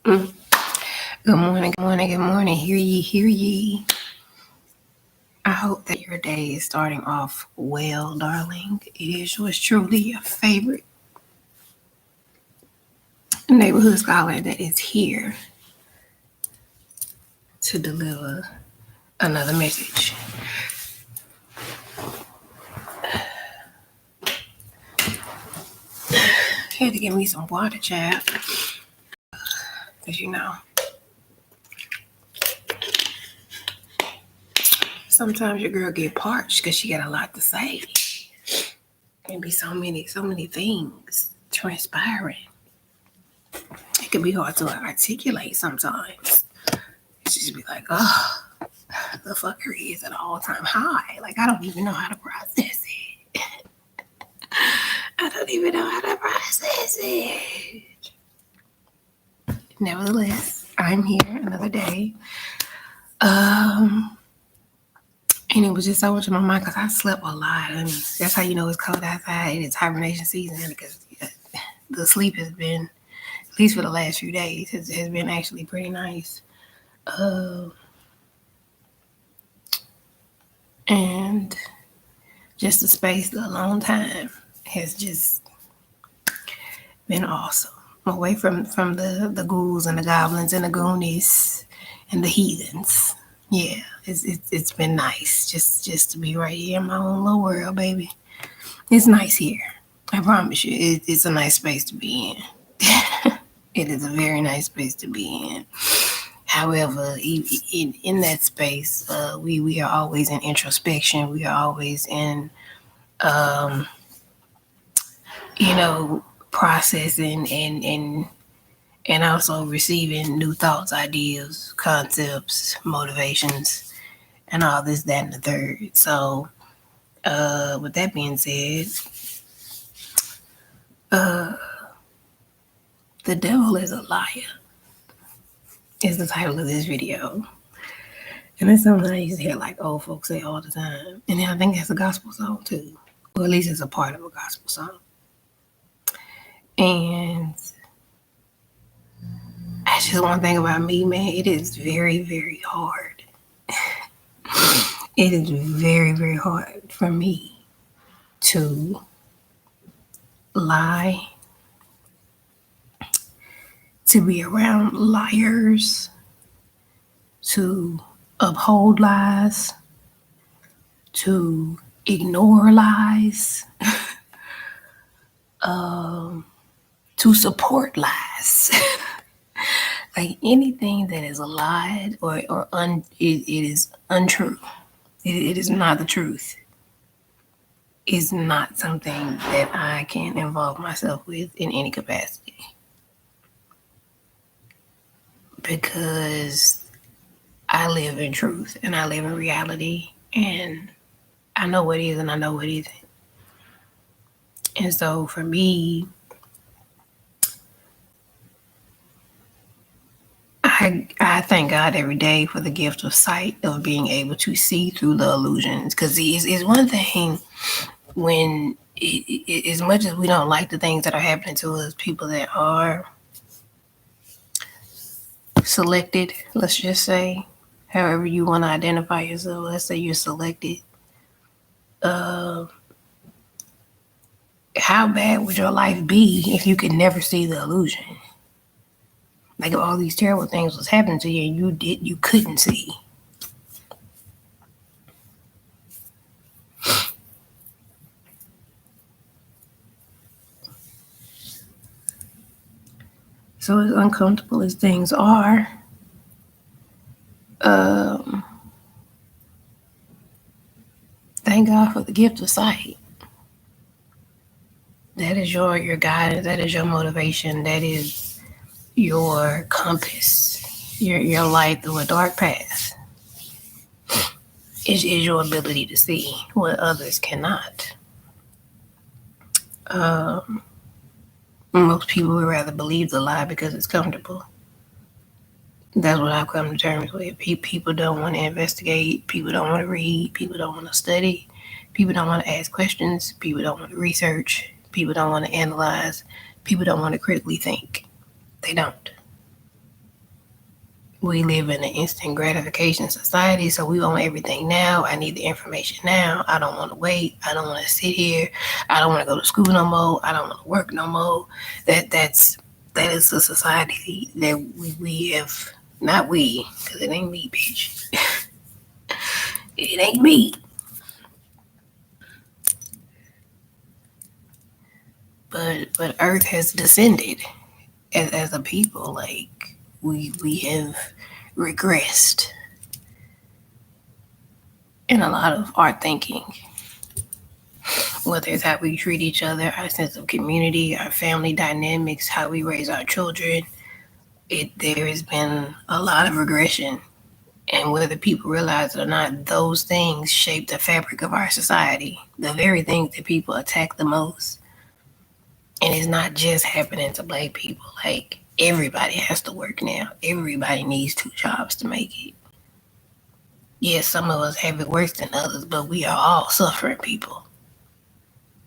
Good morning, good morning, good morning. Hear ye, hear ye. I hope that your day is starting off well, darling. It is yours truly, your favorite neighborhood scholar that is here to deliver another message. Had to give me some water, child. Because sometimes your girl get parched because she got a lot to say. Can be so many things transpiring. It can be hard to articulate sometimes. It's just be like, oh, the fuckery is at an all-time high. Like, I don't even know how to process it. I don't even know how to process it. Nevertheless, I'm here another day. And it was just so much in my mind because I slept a lot. I mean, that's how you know it's cold outside. It is hibernation season because the sleep has been, at least for the last few days, has been actually pretty nice. And just the space, the alone time has just been awesome. Away from the ghouls and the goblins and the goonies and the heathens. Yeah, it's been nice just to be right here in my own little world, baby. It's nice here. I promise you, it's a nice space to be in. It is a very nice space to be in. However, in that space, we are always in introspection. We are always in, processing and also receiving new thoughts, ideas, concepts, motivations, and all this, that, and the third. So, with that being said, the devil is a liar is the title of this video. And it's something I used to hear like old folks say all the time. And I think it's a gospel song too. Or at least it's a part of a gospel song. And that's just one thing about me, man. It is very, very hard. It is very, very hard for me to lie, to be around liars, to uphold lies, to ignore lies, to support lies. Like anything that is a lie or it is untrue. It is not the truth. It's not something that I can involve myself with in any capacity. Because I live in truth and I live in reality and I know what is and I know what isn't. And so for me, I thank God every day for the gift of sight, of being able to see through the illusions. Because it's one thing when, as much as we don't like the things that are happening to us, people that are selected, let's just say, however you want to identify yourself, let's say you're selected. How bad would your life be if you could never see the illusion? Like if all these terrible things was happening to you and you couldn't see. So as uncomfortable as things are, thank God for the gift of sight. That is your guidance. That is your motivation. That is your compass. Your light through a dark path. Is your ability to see what others cannot. Most people would rather believe the lie because it's comfortable. That's what I've come to terms with. People don't want to investigate. People don't want to read. People don't want to study. People don't want to ask questions. People don't want to research. People don't want to analyze. People don't want to critically think. They don't. we live in an instant gratification society, so we want everything now. I need the information now. I don't want to wait. I don't want to sit here. I don't want to go to school no more. I don't want to work no more. That is a society that we have, not we, because it ain't me, bitch. It ain't me. But Earth has descended as a people. Like we have regressed in a lot of our thinking, whether it's how we treat each other, our sense of community, our family dynamics, how we raise our children. There has been a lot of regression, and whether people realize it or not, those things shape the fabric of our society. The very things that people attack the most, and it's not just happening to Black people. Like, everybody has to work now. Everybody needs 2 jobs to make it. Yes, some of us have it worse than others, but we are all suffering people.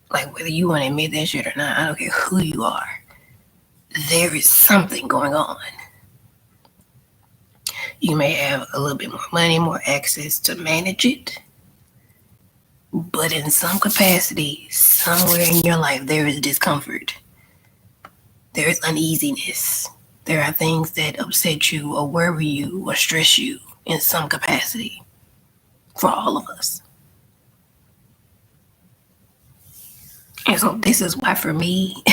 Like, whether you want to admit that shit or not, I don't care who you are. There is something going on. You may have a little bit more money, more access to manage it, but in some capacity, somewhere in your life, there is discomfort. There is uneasiness. There are things that upset you or worry you or stress you in some capacity for all of us. And so this is why, for me,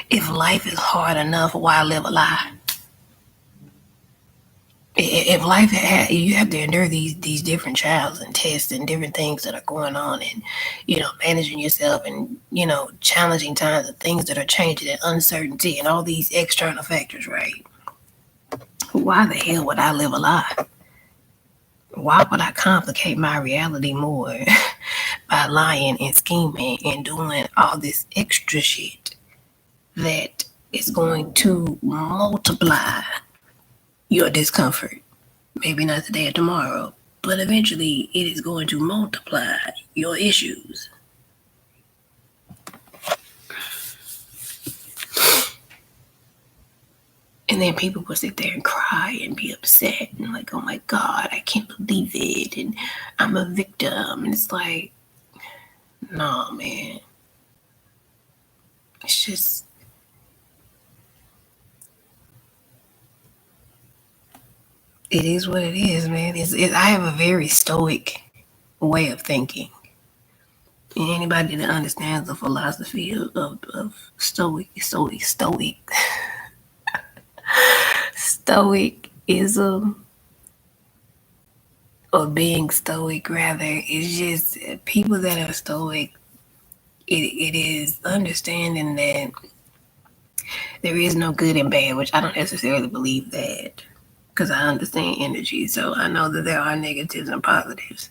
if life is hard enough, why live a lie? If life you have to endure these different trials and tests and different things that are going on, and managing yourself, and challenging times and things that are changing, and uncertainty and all these external factors, right? Why the hell would I live a lie? Why would I complicate my reality more by lying and scheming and doing all this extra shit that is going to multiply your discomfort? Maybe not today or tomorrow, but eventually it is going to multiply your issues. And then people will sit there and cry and be upset and like, oh my God, I can't believe it, and I'm a victim. And it's like, nah, man. It's just, it is what it is, man. I have a very stoic way of thinking. And anybody that understands the philosophy of stoicism, or being stoic rather, is just people that are stoic. It is understanding that there is no good and bad, which I don't necessarily believe that, because I understand energy, so I know that there are negatives and positives.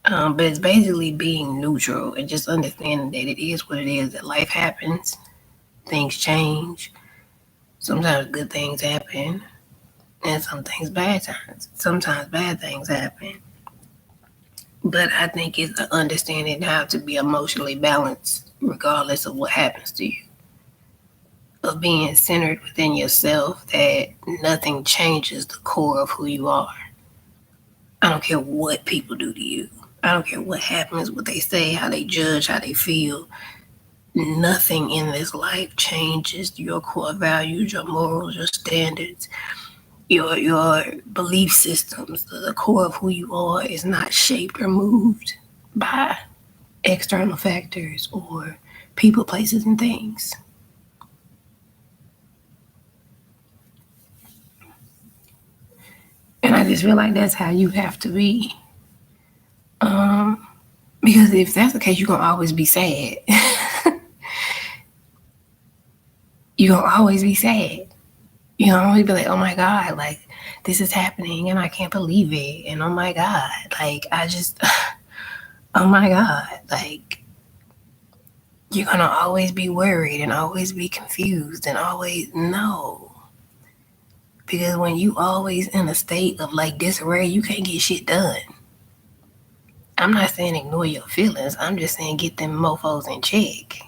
But it's basically being neutral and just understanding that it is what it is, that life happens, things change. Sometimes good things happen, and sometimes bad things happen. But I think it's understanding how to be emotionally balanced regardless of what happens to you. Of being centered within yourself, that nothing changes the core of who you are. I don't care what people do to you. I don't care what happens, what they say, how they judge, how they feel. Nothing in this life changes your core values, your morals, your standards, your belief systems. The core of who you are is not shaped or moved by external factors or people, places, and things. And I just feel like that's how you have to be. Because if that's the case, you're going to always be sad. You're going to always be sad. You're going to always be like, oh my God, like, this is happening and I can't believe it. And oh my God, like, oh my God, like, you're going to always be worried and always be confused and always, no. Because when you always in a state of like disarray, you can't get shit done. I'm not saying ignore your feelings. I'm just saying get them mofos in check.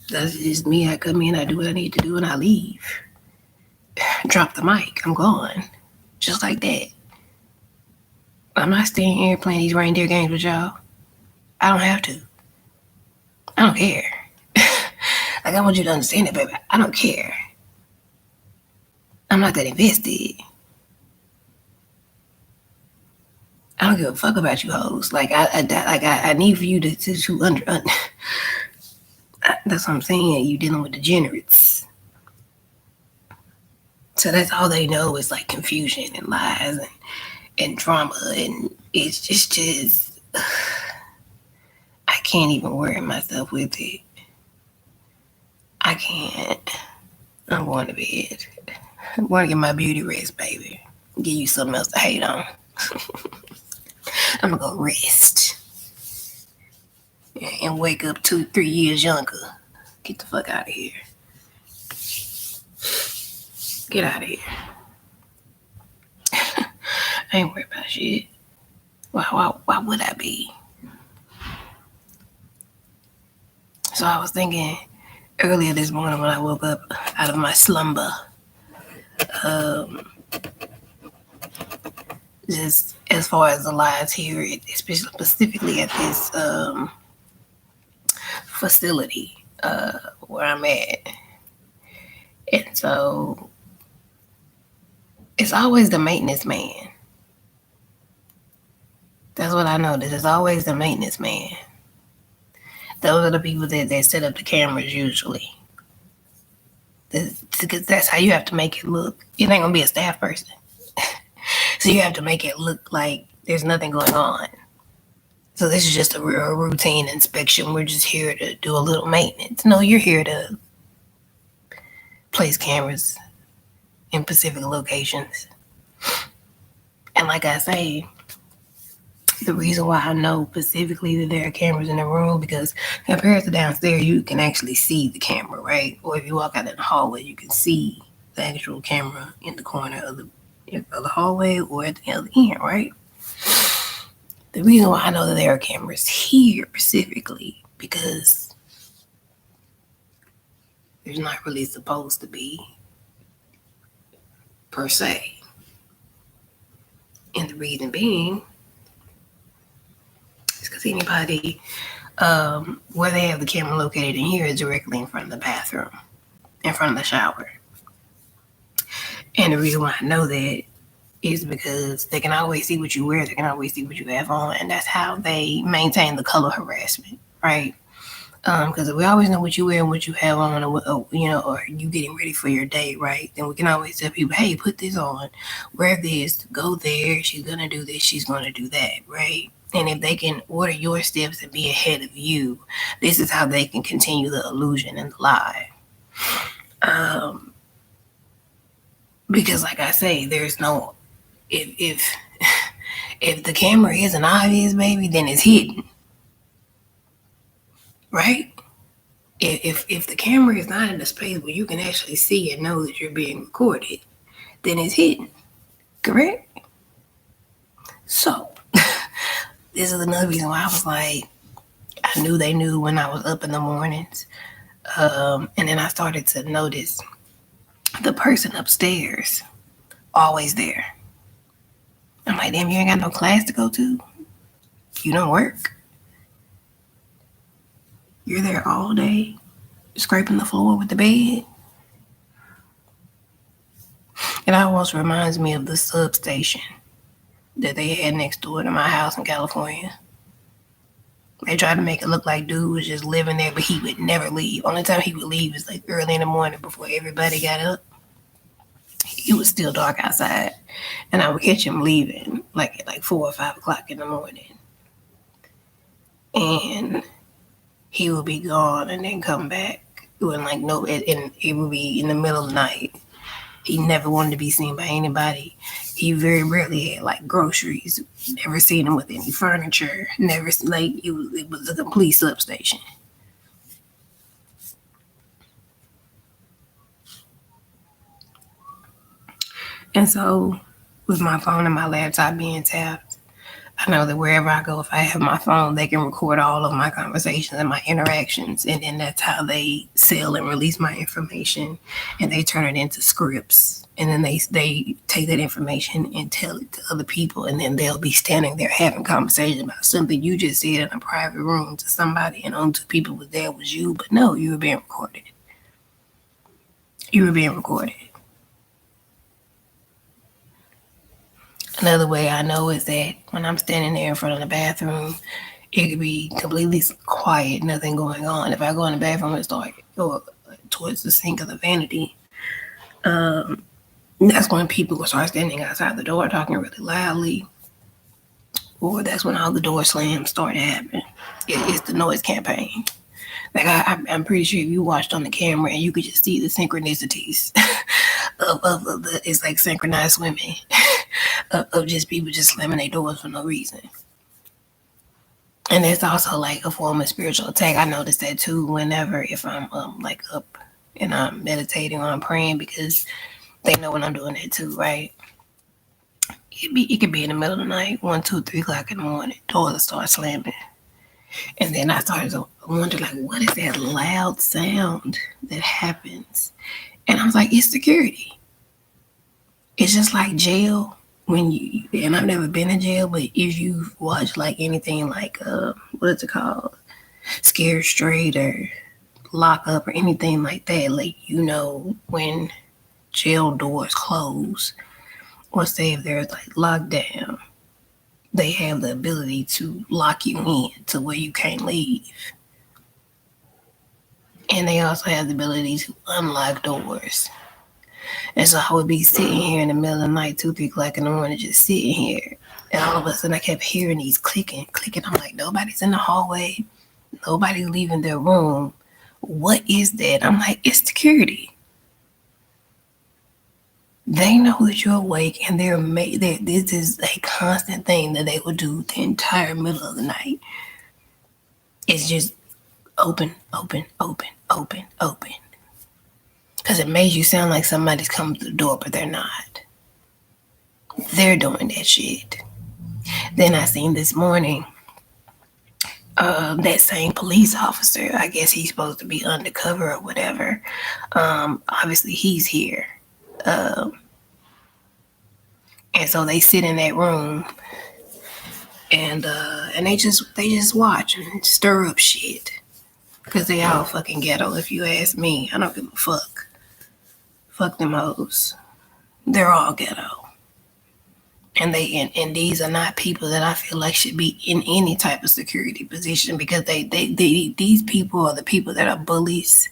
That's just me. I come in, I do what I need to do, and I leave. Drop the mic. I'm gone. Just like that. I'm not staying here playing these reindeer games with y'all. I don't have to. I don't care. Like, I want you to understand it, baby. I don't care. I'm not that invested. I don't give a fuck about you hoes. Like, I need for you to under that's what I'm saying. You dealing with degenerates. So that's all they know is like confusion and lies and drama, and it's just I can't even worry myself with it. I can't. I'm going to bed. I'm going to get my beauty rest, baby. Give you something else to hate on. I'm gonna go rest and wake up 2-3 years younger. Get the fuck out of here. Get out of here. I ain't worried about shit. Why would I be? So I was thinking earlier this morning when I woke up out of my slumber, just as far as the lies here, especially specifically at this facility where I'm at. And so it's always the maintenance man. That's what I noticed. It's always the maintenance man. Those are the people that set up the cameras usually. Because that's how you have to make it look. You ain't gonna be a staff person. So you have to make it look like there's nothing going on. So this is just a routine inspection. We're just here to do a little maintenance. No, you're here to place cameras in specific locations. And like I say, the reason why I know specifically that there are cameras in the room, because compared to downstairs, you can actually see the camera, right? Or if you walk out in the hallway, you can see the actual camera in the corner of the hallway or at the other end, right? The reason why I know that there are cameras here specifically, because there's not really supposed to be, per se. And the reason being is because anybody, where they have the camera located in here is directly in front of the bathroom, in front of the shower. And the reason why I know that is because they can always see what you wear, they can always see what you have on, and that's how they maintain the color harassment, right? Because if we always know what you wear and what you have on, or you getting ready for your day, right? Then we can always tell people, hey, put this on, wear this, go there. She's gonna do this, she's gonna do that, right? And if they can order your steps and be ahead of you, this is how they can continue the illusion and the lie. Because, like I say, there's no if the camera isn't obvious, baby, then it's hidden, right? If the camera is not in a space where you can actually see and know that you're being recorded, then it's hidden, correct? So, this is another reason why I was like, I knew they knew when I was up in the mornings. And then I started to notice the person upstairs, always there. I'm like, damn, you ain't got no class to go to? You don't work? You're there all day, scraping the floor with the bed? It almost reminds me of the substation that they had next door to my house in California. They tried to make it look like dude was just living there, but he would never leave. Only time he would leave is like early in the morning before everybody got up. It was still dark outside, and I would catch him leaving like at 4 or 5 o'clock in the morning. And he would be gone and then come back. It wasn't like no, and it would be in the middle of the night. He never wanted to be seen by anybody. He very rarely had like groceries. Never seen him with any furniture. Never it was a complete substation. And so, with my phone and my laptop being tapped, I know that wherever I go, if I have my phone, they can record all of my conversations and my interactions, and then that's how they sell and release my information, and they turn it into scripts, and then they take that information and tell it to other people, and then they'll be standing there having conversations about something you just said in a private room to somebody, and only two people was there was you, but no, you were being recorded. You were being recorded. Another way I know is that when I'm standing there in front of the bathroom, it could be completely quiet, nothing going on. If I go in the bathroom and start go towards the sink of the vanity, that's when people will start standing outside the door talking really loudly, or that's when all the door slams start happening. It's the noise campaign. Like I'm pretty sure if you watched on the camera and you could just see the synchronicities of the, it's like synchronized swimming of just people just slamming their doors for no reason. And it's also like a form of spiritual attack. I notice that too whenever if I'm like up and I'm meditating or I'm praying, because they know when I'm doing that too, right? It could be in the middle of the night, 1, 2, 3 o'clock in the morning, doors start slamming. And then I started to wonder, like, what is that loud sound that happens? And I was like, it's security. It's just like jail. When you, and I've never been in jail, but if you've watched like anything like what is it called, Scared Straight or Lock Up or anything like that, like, you know, when jail doors close, or say if there's like lockdown, they have the ability to lock you in to where you can't leave, and they also have the ability to unlock doors. And so I would be sitting here in the middle of the night, 2, 3 o'clock in the morning, just sitting here. And all of a sudden I kept hearing these clicking. I'm like, nobody's in the hallway. Nobody's leaving their room. What is that? I'm like, it's security. They know that you're awake, and this is a constant thing that they will do the entire middle of the night. It's just open, open, open, open, open. Because it makes you sound like somebody's coming through the door, but they're not. They're doing that shit. Then I seen this morning, that same police officer, I guess he's supposed to be undercover or whatever. Obviously he's here. And so they sit in that room and they just watch and stir up shit. Because they all fucking ghetto, if you ask me. I don't give a fuck. Fuck them hoes. They're all ghetto. And these are not people that I feel like should be in any type of security position, because these people are the people that are bullies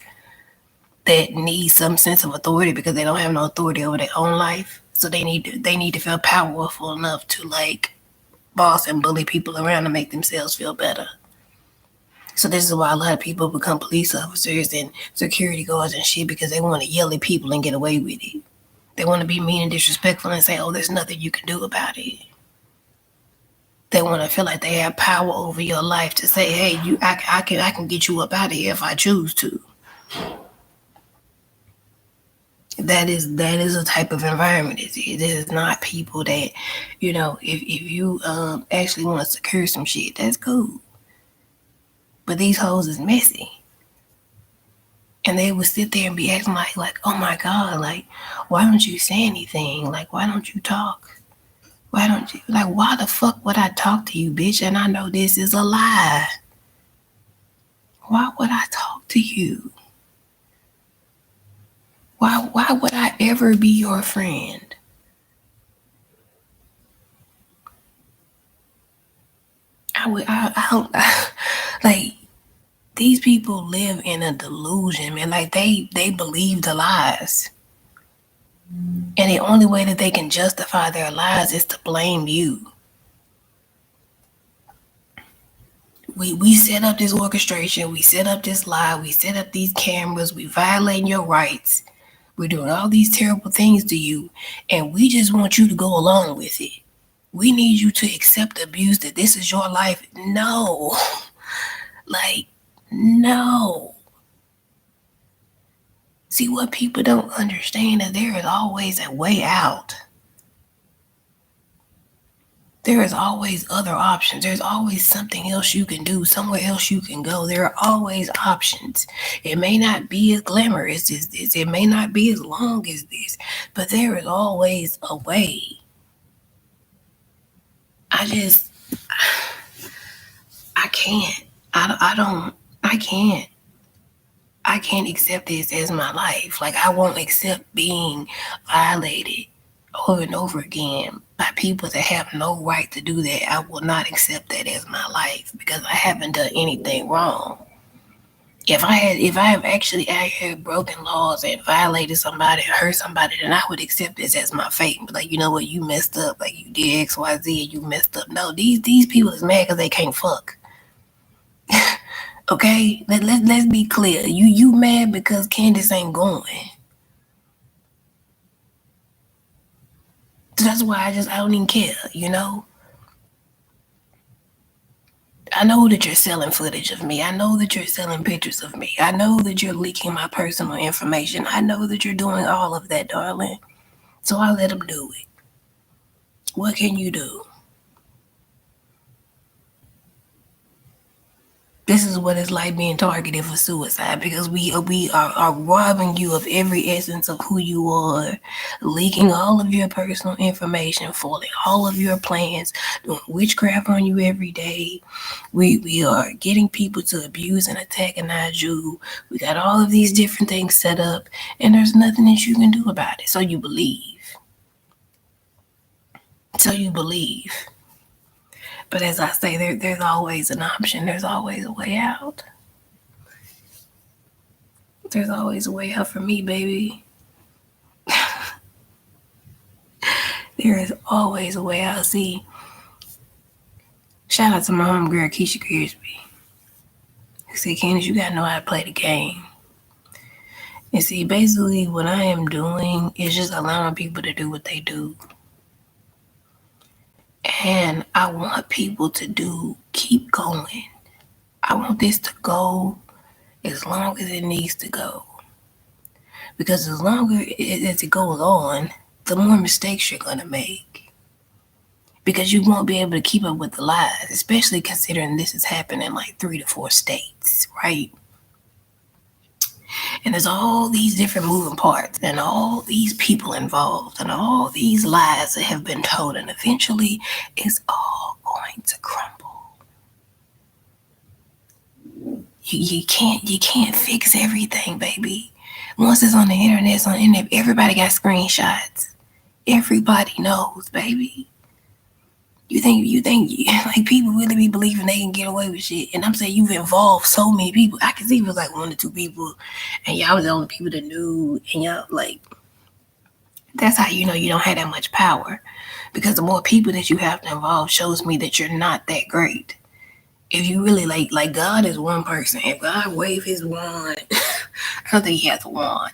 that need some sense of authority because they don't have no authority over their own life. So they need to feel powerful enough to like boss and bully people around to make themselves feel better. So this is why a lot of people become police officers and security guards and shit, because they want to yell at people and get away with it. They want to be mean and disrespectful and say, oh, there's nothing you can do about it. They want to feel like they have power over your life to say, hey, I can get you up out of here if I choose to. That is a type of environment. This is not people that, you know, if you actually want to secure some shit, that's cool. But these hoes is messy. And they would sit there and be acting like, oh my God, like, why don't you say anything? Like, why don't you talk? Why don't you, like, why the fuck would I talk to you, bitch? And I know this is a lie. Why would I talk to you? Why would I ever be your friend? Like, these people live in a delusion, man. Like, they believe the lies. And the only way that they can justify their lies is to blame you. We set up this orchestration, we set up this lie, we set up these cameras, we violating your rights, we're doing all these terrible things to you, and we just want you to go along with it. We need you to accept abuse, that this is your life. No. Like, no. See, what people don't understand is there is always a way out. There is always other options. There's always something else you can do, somewhere else you can go. There are always options. It may not be as glamorous as this, it may not be as long as this, but there is always a way. I just, I can't. I don't, I can't. I can't accept this as my life. Like, I won't accept being violated over and over again by people that have no right to do that. I will not accept that as my life because I haven't done anything wrong. If I have actually out here broken laws and violated somebody, hurt somebody, then I would accept this as my fate. But like, you know what, you messed up. Like, you did X, Y, Z, and you messed up. No, these people is mad because they can't fuck. Okay, let's be clear. You mad because Candice ain't going. So that's why I don't even care. I know that you're selling footage of me. I know that you're selling pictures of me. I know that you're leaking my personal information. I know that you're doing all of that, darling. So I let them do it. What can you do? This is what it's like being targeted for suicide because we are robbing you of every essence of who you are, leaking all of your personal information, foiling all of your plans, doing witchcraft on you every day. We are getting people to abuse and antagonize you. We got all of these different things set up, and there's nothing that you can do about it. So you believe. So you believe. But as I say, there's always an option. There's always a way out. There's always a way out for me, baby. There is always a way out. See, shout out to my homegirl, Keisha Crispy, who said, Candice, you gotta know how to play the game. And see, basically what I am doing is just allowing people to do what they do. And I want people to keep going. I want this to go as long as it needs to go. Because as longer as it goes on, the more mistakes you're going to make. Because you won't be able to keep up with the lies, especially considering this is happening in like 3 to 4 states, right? And there's all these different moving parts and all these people involved and all these lies that have been told, and eventually it's all going to crumble. You can't fix everything, baby. Once it's on the internet, it's on the internet. Everybody got screenshots. Everybody knows, baby. You think like people really be believing they can get away with shit? And I'm saying you've involved so many people. I can see if it was like 1 or 2 people, and y'all was the only people that knew, and y'all like. That's how you know you don't have that much power, because the more people that you have to involve shows me that you're not that great. If you really like God is one person. If God wave his wand, I don't think he has a wand.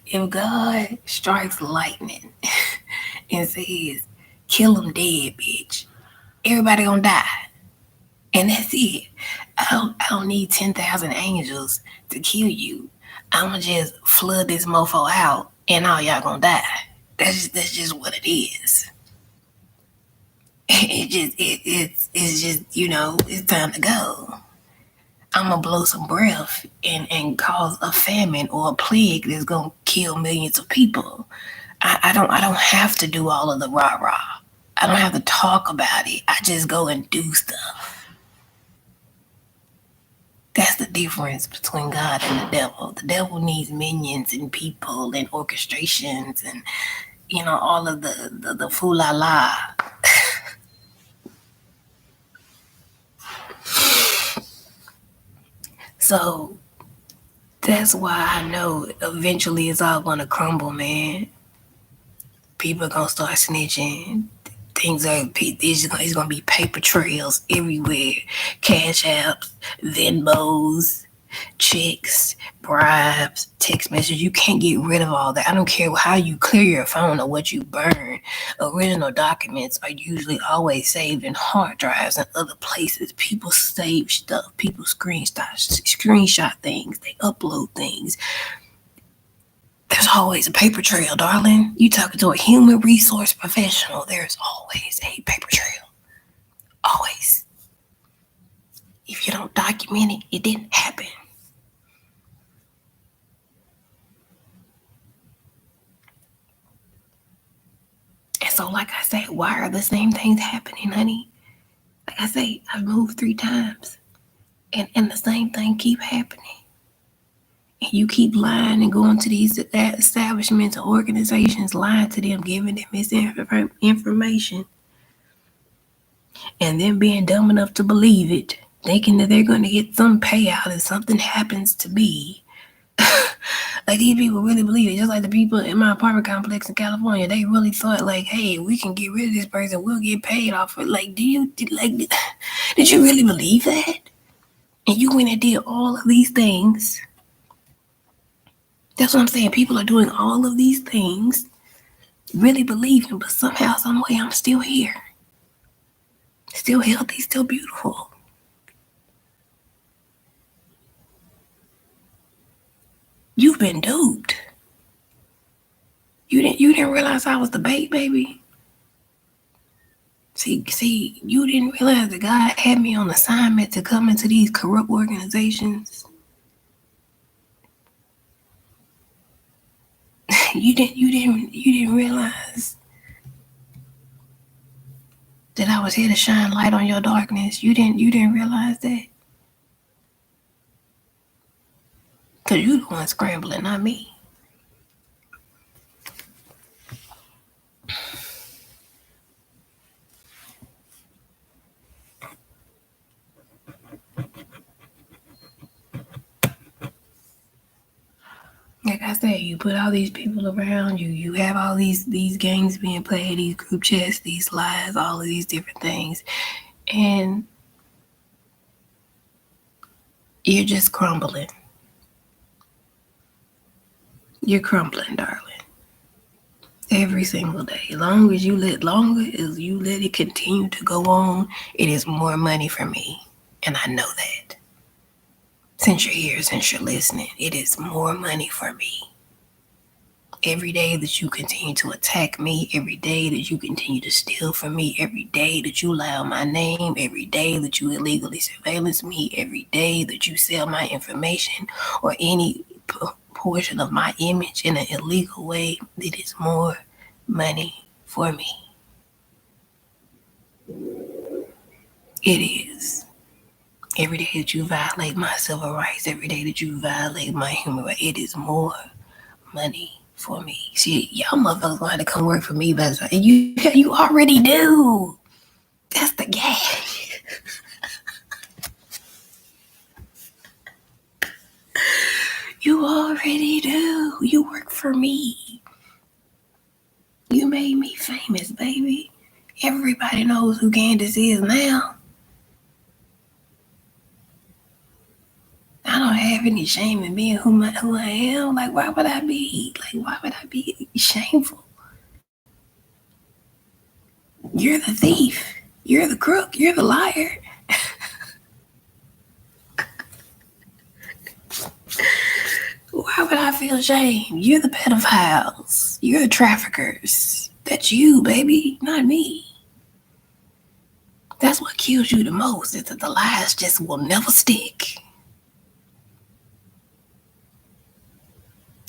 If God strikes lightning and says, kill him dead, bitch, everybody gonna die. And that's it. I don't need 10,000 angels to kill you. I'ma just flood this mofo out and all y'all gonna die. That's just what it is. It's just, it's time to go. I'm gonna blow some breath and cause a famine or a plague that's gonna kill millions of people. I don't have to do all of the rah-rah. I don't have to talk about it. I just go and do stuff. That's the difference between God and the devil. The devil needs minions and people and orchestrations and all of the foo-la-la. So that's why I know eventually it's all gonna crumble, man. People are gonna start snitching. It's gonna be paper trails everywhere. Cash apps, Venmos, checks, bribes, text messages. You can't get rid of all that. I don't care how you clear your phone or what you burn. Original documents are usually always saved in hard drives and other places. People save stuff. People screenshot things. They upload things. There's always a paper trail, darling. You talking to a human resource professional. There's always a paper trail. Always. If you don't document it, it didn't happen. And so, like I said, why are the same things happening, honey? Like I say, I've moved 3 times, and the same thing keep happening. And you keep lying and going to these establishments or organizations, lying to them, giving them misinformation, and then being dumb enough to believe it, thinking that they're going to get some payout if something happens to me. Like, these people really believe it. Just like the people in my apartment complex in California, they really thought, like, hey, we can get rid of this person, we'll get paid off it. Like, did you really believe that? And you went and did all of these things. That's what I'm saying. People are doing all of these things, really believing, but somehow, some way, I'm still here. Still healthy, still beautiful. You've been duped. You didn't realize I was the bait, baby. See, you didn't realize that God had me on assignment to come into these corrupt organizations. You didn't realize that I was here to shine light on your darkness. You didn't realize that. Cause you the one scrambling, not me. Like I said, you put all these people around you. You have all these games being played, these group chats, these lies, all of these different things, and you're just crumbling. You're crumbling, darling. Every single day. Longer as you let it continue to go on, it is more money for me, and I know that. Since you're here, since you're listening, it is more money for me. Every day that you continue to attack me, every day that you continue to steal from me, every day that you lie on my name, every day that you illegally surveillance me, every day that you sell my information or any portion of my image in an illegal way, it is more money for me. It is. Every day that you violate my civil rights, every day that you violate my human rights, it is more money for me. See, y'all motherfuckers gonna have to come work for me, but you already do. That's the gag. You already do. You work for me. You made me famous, baby. Everybody knows who Candice is now. I don't have any shame in being who I am. Like, why would I be? Like, why would I be shameful? You're the thief. You're the crook. You're the liar. Why would I feel shame? You're the pedophiles. You're the traffickers. That's you, baby, not me. That's what kills you the most, is that the lies just will never stick.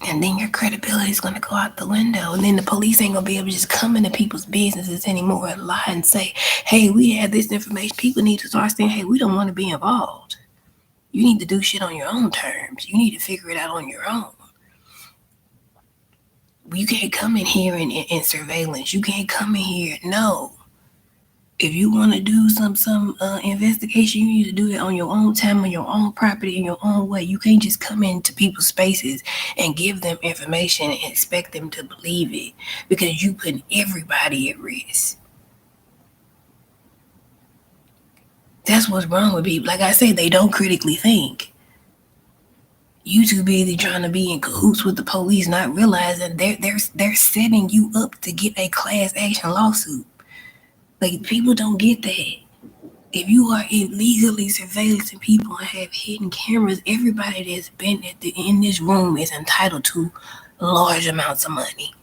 And then your credibility is going to go out the window. And then the police ain't going to be able to just come into people's businesses anymore and lie and say, hey, we have this information. People need to start saying, hey, we don't want to be involved. You need to do shit on your own terms. You need to figure it out on your own. You can't come in here and surveillance. You can't come in here. No. If you want to do some investigation, you need to do it on your own time, on your own property, in your own way. You can't just come into people's spaces and give them information and expect them to believe it, because you put everybody at risk. That's what's wrong with people. Like I said, they don't critically think. You too busy trying to be in cahoots with the police, not realizing they're setting you up to get a class action lawsuit. Like, people don't get that. If you are illegally surveillancing people and have hidden cameras, everybody that's been in this room is entitled to large amounts of money.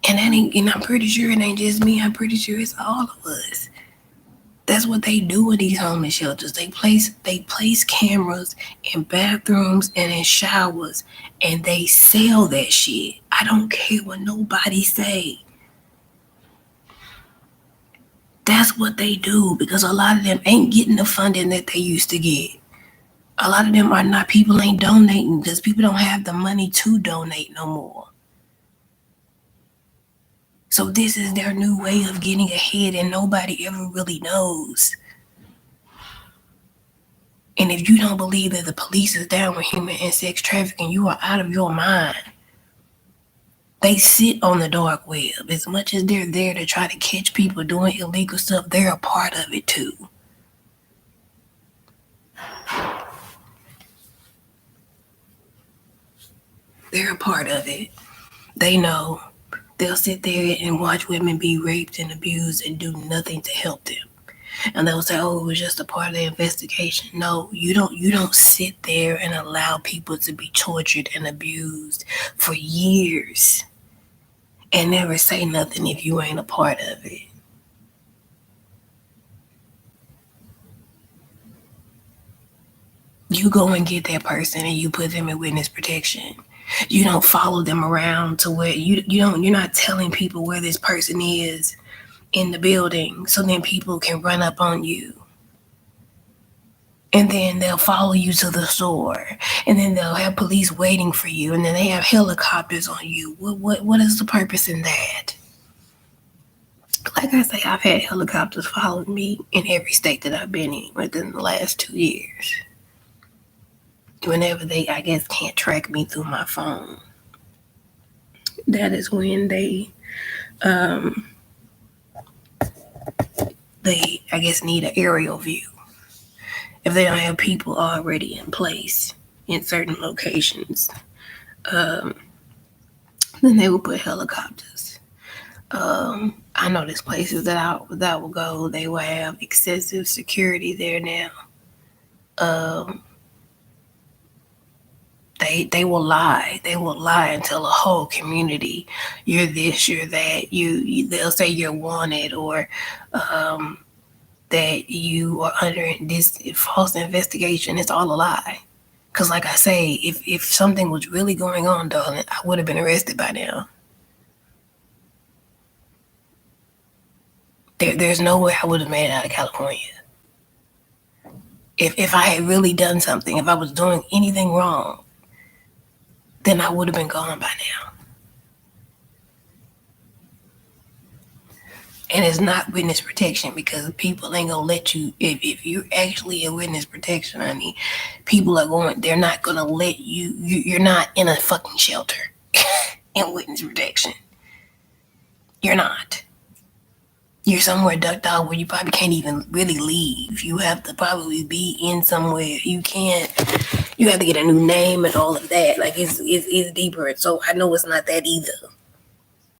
And I'm pretty sure it ain't just me. I'm pretty sure it's all of us. That's what they do in these homeless shelters. They place cameras in bathrooms and in showers, and they sell that shit. I don't care what nobody say. That's what they do, because a lot of them ain't getting the funding that they used to get. A lot of them are not. People ain't donating because people don't have the money to donate no more. So this is their new way of getting ahead, and nobody ever really knows. And if you don't believe that the police is down with human and sex trafficking, you are out of your mind. They sit on the dark web. As much as they're there to try to catch people doing illegal stuff, they're a part of it too. They're a part of it. They know. They'll sit there and watch women be raped and abused and do nothing to help them. And they'll say, "Oh, it was just a part of the investigation." No, you don't sit there and allow people to be tortured and abused for years and never say nothing if you ain't a part of it. You go and get that person and you put them in witness protection. You don't follow them around to where you're not telling people where this person is in the building so then people can run up on you. And then they'll follow you to the store, and then they'll have police waiting for you, and then they have helicopters on you. What is the purpose in that? Like I say, I've had helicopters following me in every state that I've been in within the last 2 years. Whenever they, I guess, can't track me through my phone, that is when they I guess, need an aerial view. If they don't have people already in place in certain locations, then they will put helicopters. I know there's places that will go. They will have excessive security there now. They will lie. They will lie and tell a whole community, "You're this, you're that." They'll say you're wanted, or that you are under this false investigation. It's all a lie. Because like I say, if something was really going on, darling, I would have been arrested by now. There's no way I would have made it out of California. If I had really done something, if I was doing anything wrong, then I would have been gone by now. And it's not witness protection, because people ain't gonna let you, if you're actually in witness protection, honey, they're not gonna let you're not in a fucking shelter in witness protection. You're not. You're somewhere ducked out where you probably can't even really leave. You have to probably be in somewhere. You have to get a new name and all of that. Like, it's deeper. So I know it's not that either.